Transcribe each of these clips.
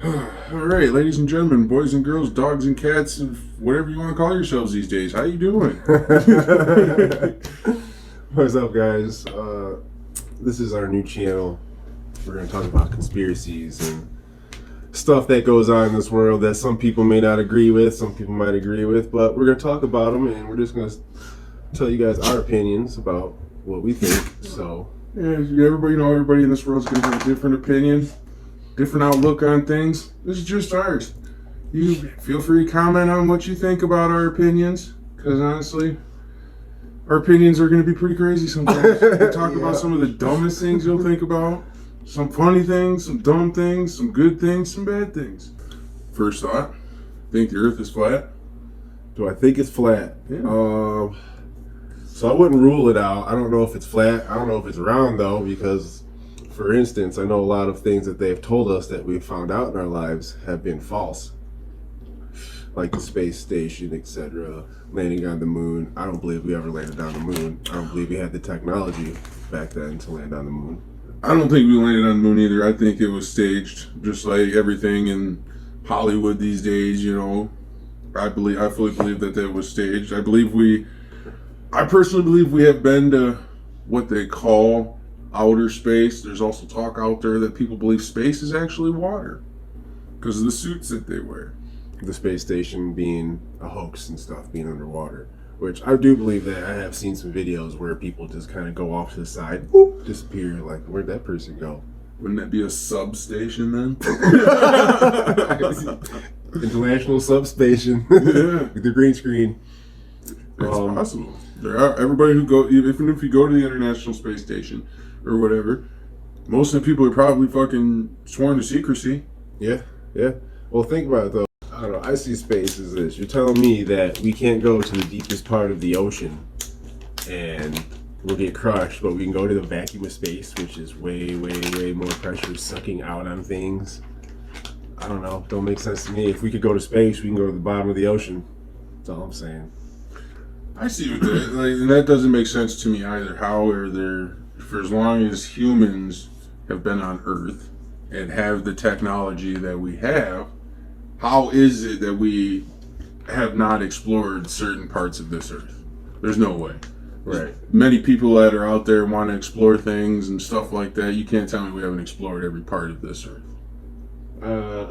All right, ladies and gentlemen, boys and girls, dogs and cats, and whatever you want to call yourselves these days. How you doing? What's up, guys? This is our new channel. We're going to talk about conspiracies and stuff that goes on in this world that some people may not agree with, some people might agree with, but we're going to talk about them, and we're just going to tell you guys our opinions about what we think. So, yeah, everybody in this world's going to have a different opinion, different outlook on things. This is just ours. You feel free to comment on what you think about our opinions, because honestly, our opinions are going to be pretty crazy sometimes. We'll talk about some of the dumbest things you'll think about, some funny things, some dumb things, some good things, some bad things. First thought, think the earth is flat? do I think it's flat? Yeah. So I wouldn't rule it out. I don't know if it's flat. I don't know if it's round, though, because, for instance, I know a lot of things that they've told us that we've found out in our lives have been false. Like the space station, etc., landing on the moon. I don't believe we ever landed on the moon. I don't believe we had the technology back then to land on the moon. I don't think we landed on the moon either. I think it was staged, just like everything in Hollywood these days, you know. I fully believe that was staged. I personally believe we have been to what they call outer space. There's also talk out there that people believe space is actually water because of the suits that they wear. The space station being a hoax and stuff, being underwater, which I do believe that. I have seen some videos where people just kind of go off to the side, whoop, disappear. Like, where'd that person go? Wouldn't that be a substation then? International substation Yeah. with the green screen. It's possible. There are everybody who go, even if you go to the International Space Station or whatever, most of the people are probably fucking sworn to secrecy. Yeah. Well, think about it though. I don't know. I see space as this. You're telling me that we can't go to the deepest part of the ocean and we'll get crushed, but we can go to the vacuum of space, which is way, way, way more pressure sucking out on things. I don't know. Don't make sense to me. If we could go to space, we can go to the bottom of the ocean. That's all I'm saying. I see what that, and that doesn't make sense to me either. How are there, for as long as humans have been on Earth and have the technology that we have, how is it that we have not explored certain parts of this Earth? There's no way. Right. Many people that are out there want to explore things and stuff like that. You can't tell me we haven't explored every part of this Earth.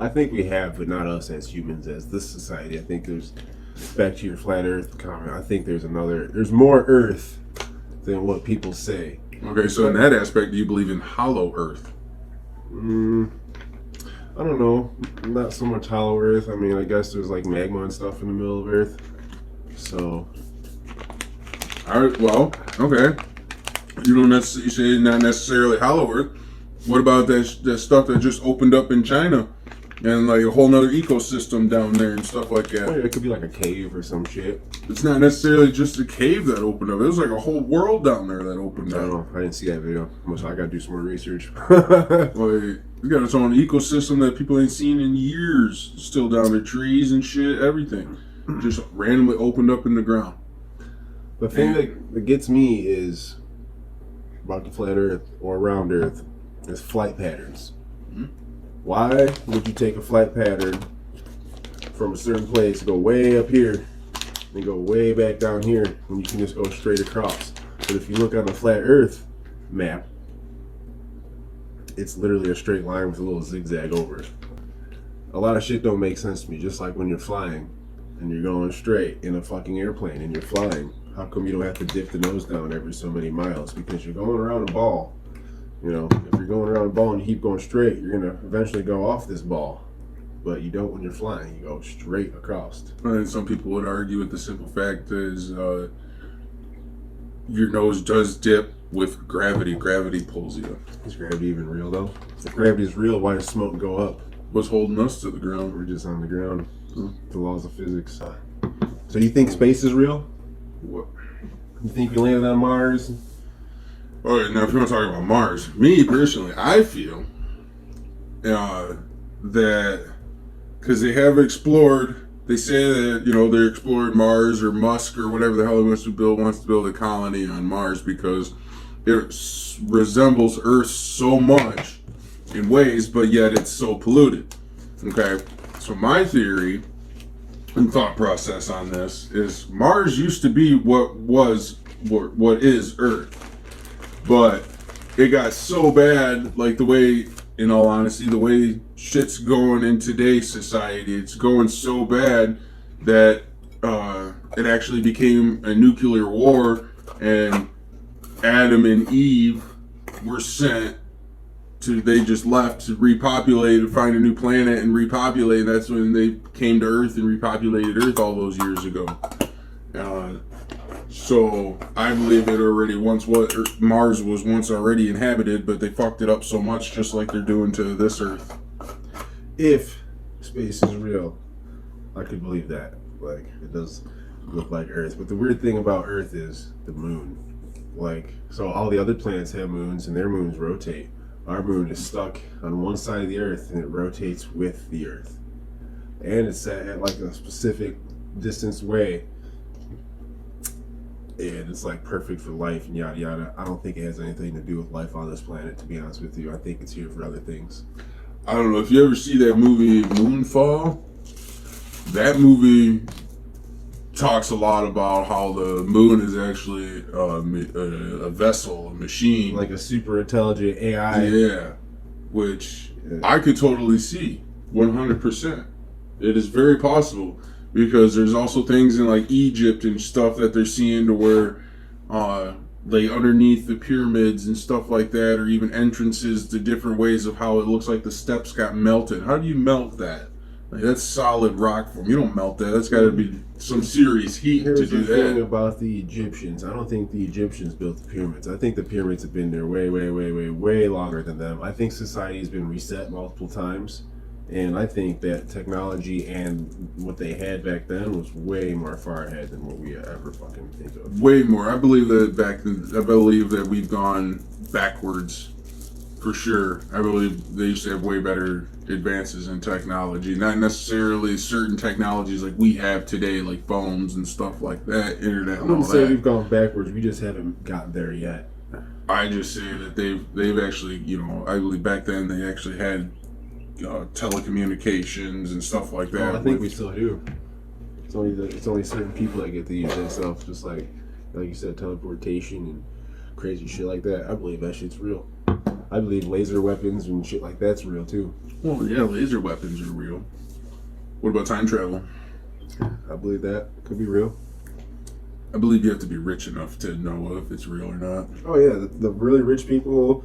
I think we have, but not us as humans, as this society. I think there's, back to your flat Earth comment, I think there's more Earth than what people say. Okay, so in that aspect, do you believe in hollow Earth? I don't know. Not so much hollow Earth. I mean, I guess there's like magma and stuff in the middle of Earth. So. All right. Well, okay. You say not necessarily hollow Earth. What about that stuff that just opened up in China, and like a whole nother ecosystem down there and stuff like that? Oh, yeah, it could be like a cave or some shit. It's not necessarily just a cave that opened up. It was like a whole world down there that opened I don't up. know. I didn't see that video. I gotta do some more research. Like, we got its own ecosystem that people ain't seen in years. Still down there, trees and shit, everything, just randomly opened up in the ground. The thing that gets me is about the flat Earth or round Earth is flight patterns. Mm-hmm. Why would you take a flight pattern from a certain place, go way up here, and go way back down here when you can just go straight across? But if you look on the flat Earth map, it's literally a straight line with a little zigzag over it. A lot of shit don't make sense to me, just like when you're flying and you're going straight in a fucking airplane and you're flying. How come you don't have to dip the nose down every so many miles? Because you're going around a ball. You know, if you're going around a ball and you keep going straight, you're going to eventually go off this ball. But you don't when you're flying. You go straight across. And some people would argue with the simple fact is your nose does dip with gravity. Gravity pulls you up. Is gravity even real, though? If gravity is real, why does smoke go up? What's holding us to the ground? We're just on the ground. The laws of physics. So you think space is real? What? You think we landed on Mars? All right, now if you want to talk about Mars, me personally, I feel that because they have explored, they say that, you know, they explored Mars or Musk or whatever the hell he wants to build a colony on Mars because it resembles Earth so much in ways, but yet it's so polluted. Okay, so my theory and thought process on this is Mars used to be what is Earth, but it got so bad, like the way, in all honesty, the way shit's going in today's society, it's going so bad that it actually became a nuclear war, and Adam and Eve were sent to, they just left to repopulate and find a new planet and repopulate. That's when they came to Earth and repopulated Earth all those years ago. So I believe it already Mars was once already inhabited, but they fucked it up so much, just like they're doing to this Earth. If space is real, I could believe that. Like, it does look like Earth. But the weird thing about Earth is the moon. Like, so all the other planets have moons, and their moons rotate. Our moon is stuck on one side of the Earth, and it rotates with the Earth. And it's at like a specific distance away. And it's like perfect for life and yada yada. I don't think it has anything to do with life on this planet, to be honest with you. I think it's here for other things. I don't know if you ever see that movie Moonfall. That movie talks a lot about how the moon is actually a vessel, a machine, Like a super intelligent AI. Yeah, which I could totally see 100%. It is very possible, because there's also things in like Egypt and stuff that they're seeing to where like underneath the pyramids and stuff like that, or even entrances to different ways of how it looks like the steps got melted. How do you melt that? Like, that's solid rock form. You don't melt that. That's got to be some serious heat Here's to do the thing that. about the Egyptians. I don't think the Egyptians built the pyramids. I think the pyramids have been there way longer than them. I think society has been reset multiple times. And I think that technology and what they had back then was way more far ahead than what we ever fucking think of. Way more. I believe that we've gone backwards for sure. I believe they used to have way better advances in technology. Not necessarily certain technologies like we have today, like phones and stuff like that, internet I and all wouldn't say that. we've gone backwards. We just haven't gotten there yet. I just say that they've actually, I believe back then they actually had telecommunications and stuff like that. I think we still do. It's only certain people that get to use that stuff, just like you said, teleportation and crazy shit like that. I believe that shit's real. I believe laser weapons and shit like that's real too. Well, yeah, laser weapons are real. What about time travel? I believe that could be real. I believe you have to be rich enough to know if it's real or not. Oh yeah, the really rich people,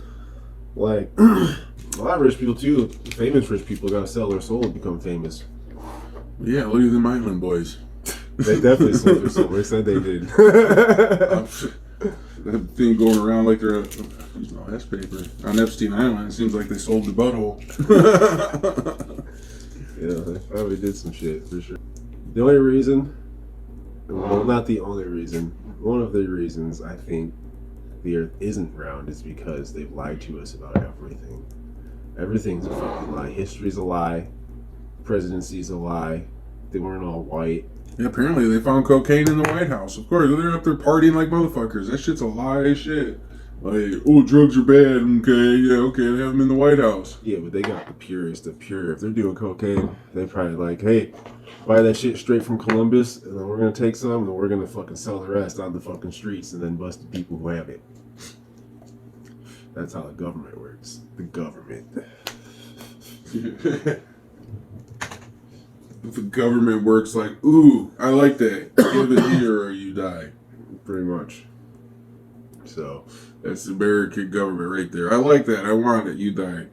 like a lot of rich people too. Famous rich people gotta sell their soul to become famous. Yeah, look at them Island Boys. They definitely sold their soul. They said they did. That thing going around like they're that's paper on Epstein Island. It seems like they sold the butthole. Yeah, they probably did some shit for sure. The only reason, well, not the only reason, one of the reasons I think the Earth isn't round is because they've lied to us about everything. Everything's a fucking lie. History's a lie. Presidency's a lie. They weren't all white. Yeah, apparently they found cocaine in the White House. Of course, they're up there partying like motherfuckers. That shit's a lie as shit. Like, oh, drugs are bad. Okay, yeah, okay, they have them in the White House. Yeah, but they got the purest of pure. If they're doing cocaine, they probably like, hey, buy that shit straight from Columbus, and then we're gonna take some, and then we're gonna fucking sell the rest on the fucking streets, and then bust the people who have it. That's how the government works. The government. The government works like, ooh, I like that. Give it here or you die. Pretty much. So, that's the American government right there. I like that. I want it. You die.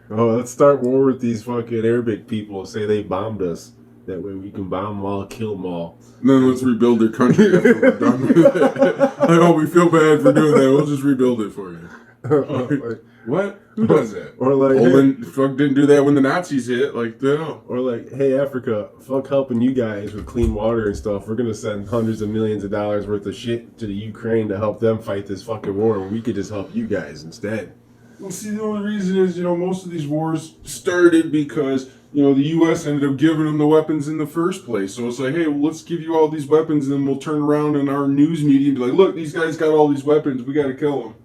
oh, let's start war with these fucking Arabic people. Say they bombed us. That way we can bomb them all, kill them all. And then let's rebuild their country after we're done with it. Like, oh, we feel bad for doing that. We'll just rebuild it for you. Like, what? Who does that? or like, Poland fuck didn't do that when the Nazis hit. Like, no. Or like, hey Africa, fuck helping you guys with clean water and stuff. We're gonna send hundreds of millions of dollars worth of shit to the Ukraine to help them fight this fucking war, and we could just help you guys instead. Well, see, the only reason is, most of these wars started because, the U.S. ended up giving them the weapons in the first place. So it's like, hey, well, let's give you all these weapons, and then we'll turn around in our news media and be like, look, these guys got all these weapons. We got to kill them.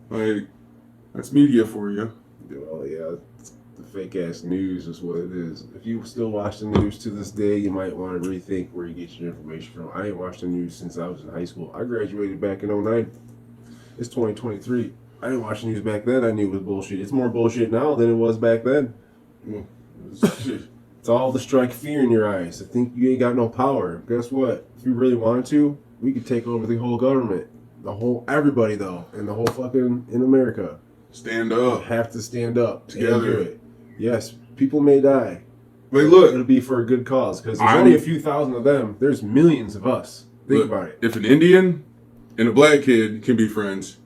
Like, that's media for you. Well, yeah, fake ass news is what it is. If you still watch the news to this day, you might want to rethink where you get your information from. I ain't watched the news since I was in high school. I graduated back in 09. It's 2023. I didn't watch the news back then. I knew it was bullshit. It's more bullshit now than it was back then. It's all to strike fear in your eyes. I think you ain't got no power. Guess what? If you really wanted to, we could take over the whole government. Everybody though, and the whole fucking in America. Stand up. Have to stand up together. And do it. Yes, people may die. But look, it'll be for a good cause because there's only a few thousand of them. There's millions of us. Think about it. If an Indian and a black kid can be friends,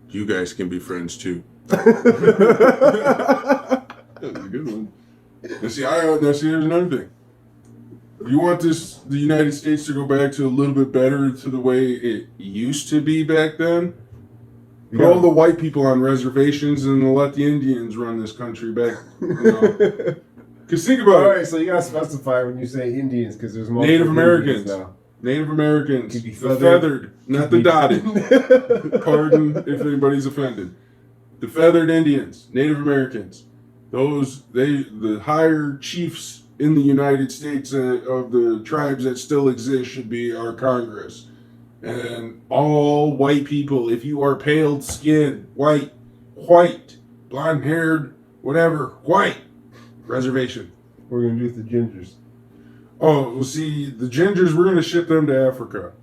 you guys can be friends too. That's a good one. Now see, there's another thing. You want the United States to go back to a little bit better to the way it used to be back then? Put all the white people on reservations and let the Indians run this country back. Because think about it. All right, so you gotta specify when you say Indians, because there's multiple Native Americans now. Native Americans. Could be The feathered, not the dotted. Pardon if anybody's offended. The feathered Indians, Native Americans. The higher chiefs in the United States of the tribes that still exist should be our Congress. And all white people, if you are pale skinned, white, blonde haired, whatever, white, reservation. We're gonna do with the gingers. Oh, well, see, the gingers, we're going to ship them to Africa.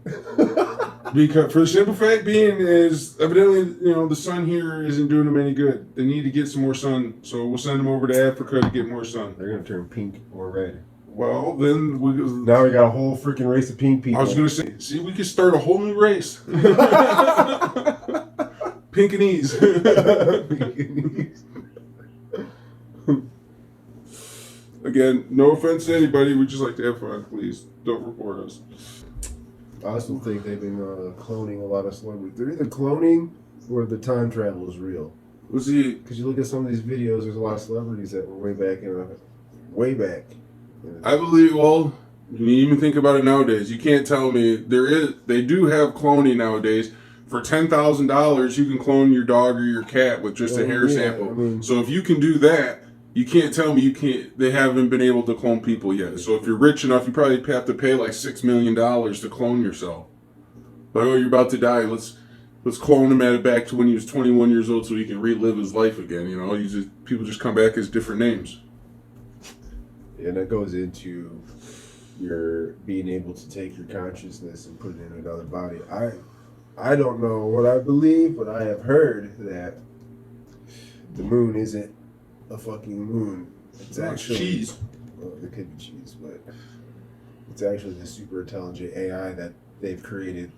Because, for the simple fact being is, evidently, the sun here isn't doing them any good. They need to get some more sun, so we'll send them over to Africa to get more sun. They're going to turn pink or red. Well, then now we got a whole freaking race of pink people. I was going to say, see, we could start a whole new race. Pinkanese. Again, no offense to anybody. We just like to have fun. Please don't report us. I also think they've been cloning a lot of celebrities. They're either cloning or the time travel is real. We'll see. Because you look at some of these videos, there's a lot of celebrities that were way back. I believe. Well, you even think about it nowadays. You can't tell me they do have cloning nowadays. For $10,000, you can clone your dog or your cat with just a hair sample. So if you can do that. You can't tell me they haven't been able to clone people yet. So if you're rich enough, you probably have to pay like $6 million to clone yourself. Like, oh, you're about to die. Let's clone him back to when he was 21 years old so he can relive his life again. People just come back as different names. And that goes into your being able to take your consciousness and put it in another body. I don't know what I believe, but I have heard that the moon isn't a fucking moon. It's actually cheese. Well, it could be cheese, but it's actually the super intelligent AI that they've created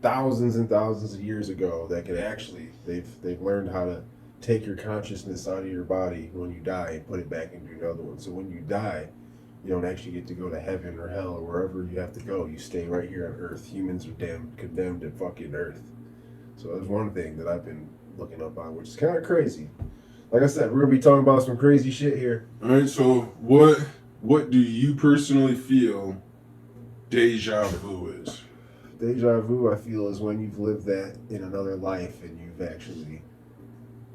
thousands and thousands of years ago that can actually they've learned how to take your consciousness out of your body when you die and put it back into another one. So when you die, you don't actually get to go to heaven or hell or wherever you have to go. You stay right here on Earth. Humans are condemned to fucking Earth. So that's one thing that I've been looking up on, which is kind of crazy. Like I said, we're going to be talking about some crazy shit here. All right, so what do you personally feel deja vu is? Deja vu, I feel, is when you've lived that in another life and you've actually,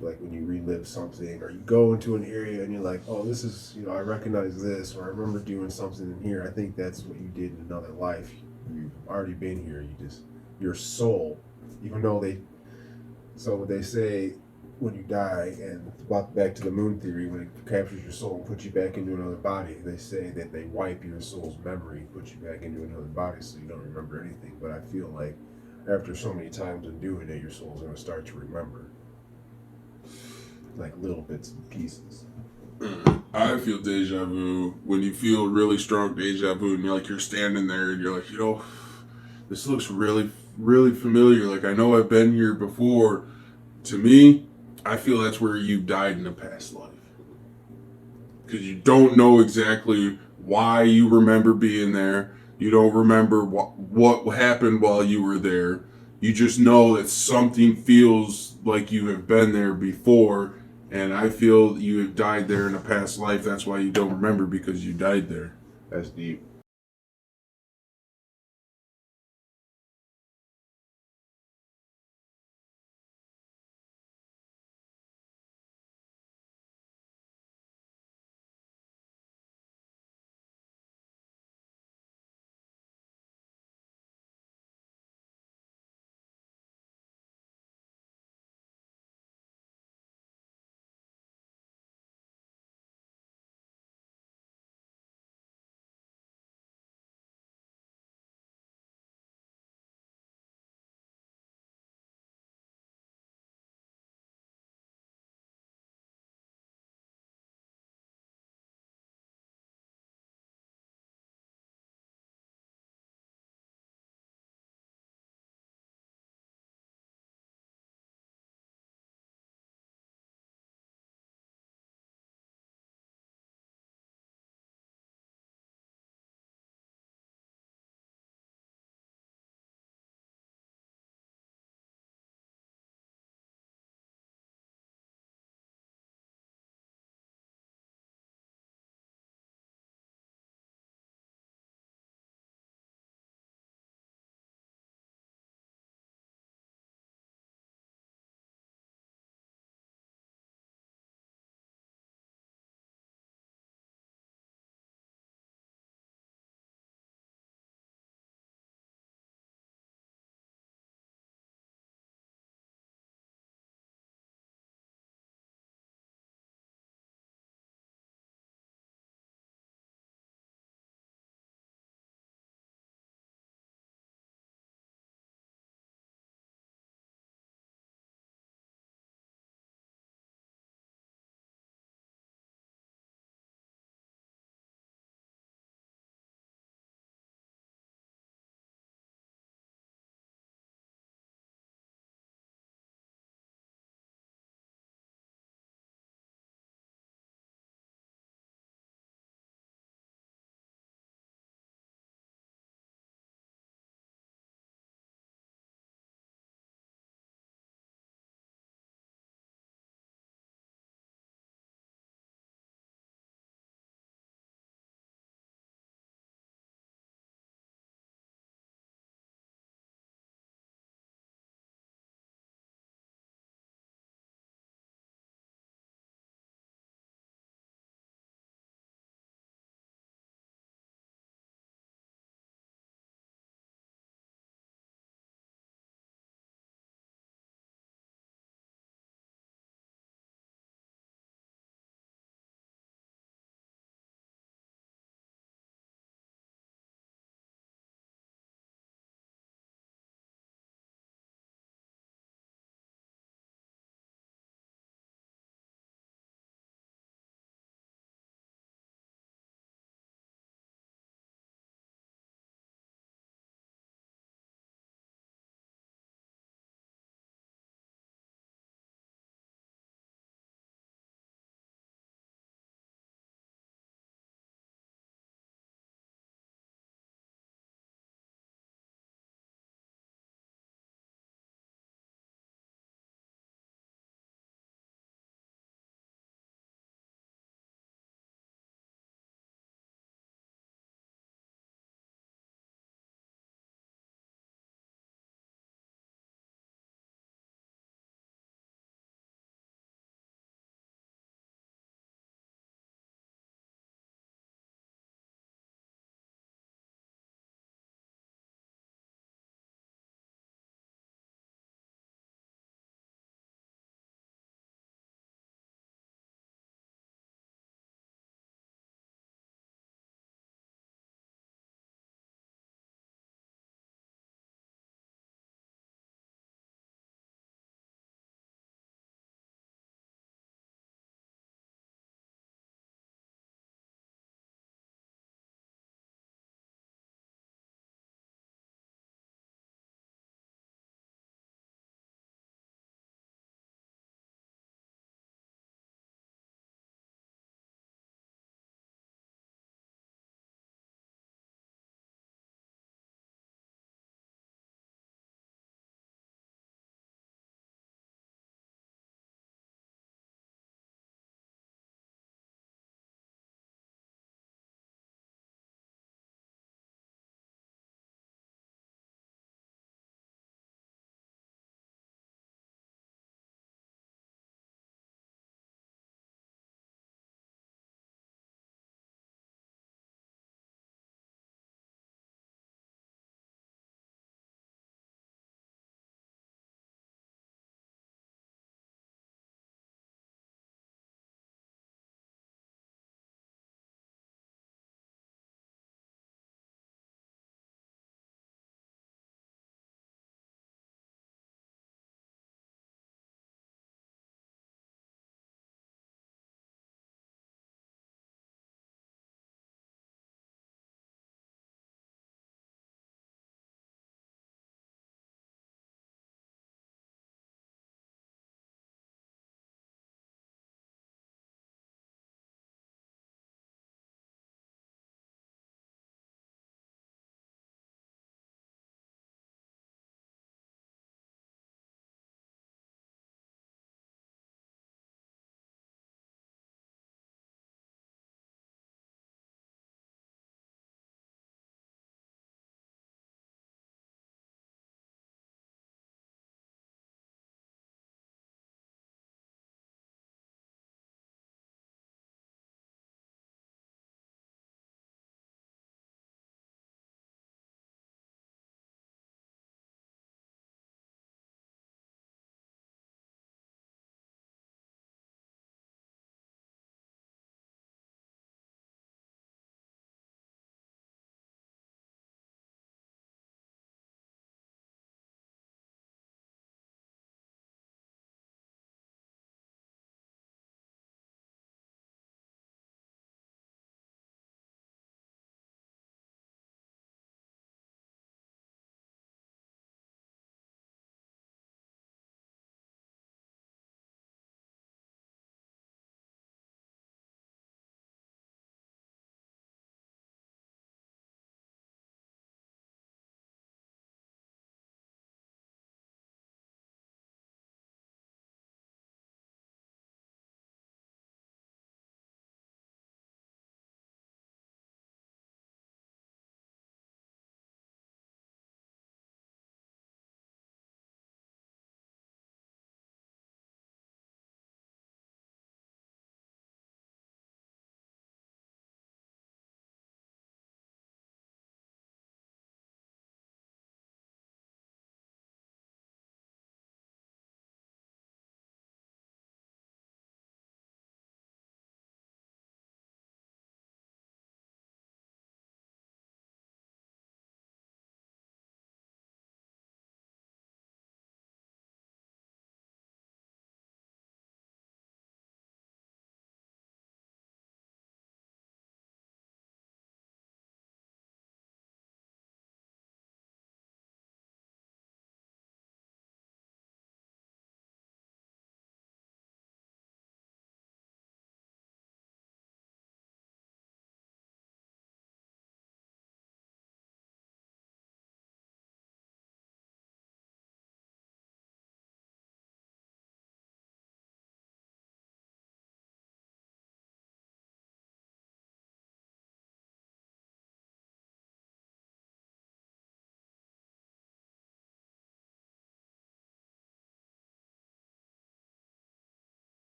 like when you relive something or you go into an area and you're like, oh, this is, I recognize this, or I remember doing something in here. I think that's what you did in another life. You've already been here. Your soul, even though so they say, when you die, and back to the moon theory, when it captures your soul and puts you back into another body, they say that they wipe your soul's memory and put you back into another body so you don't remember anything. But I feel like after so many times of doing it, your soul's going to start to remember. Like little bits and pieces. I feel deja vu when you feel really strong deja vu and you're standing there and you're like, this looks really, really familiar. Like I know I've been here before. To me, I feel that's where you died in a past life. Because you don't know exactly why you remember being there. You don't remember what happened while you were there. You just know that something feels like you have been there before. And I feel you have died there in a past life. That's why you don't remember, because you died there. That's deep.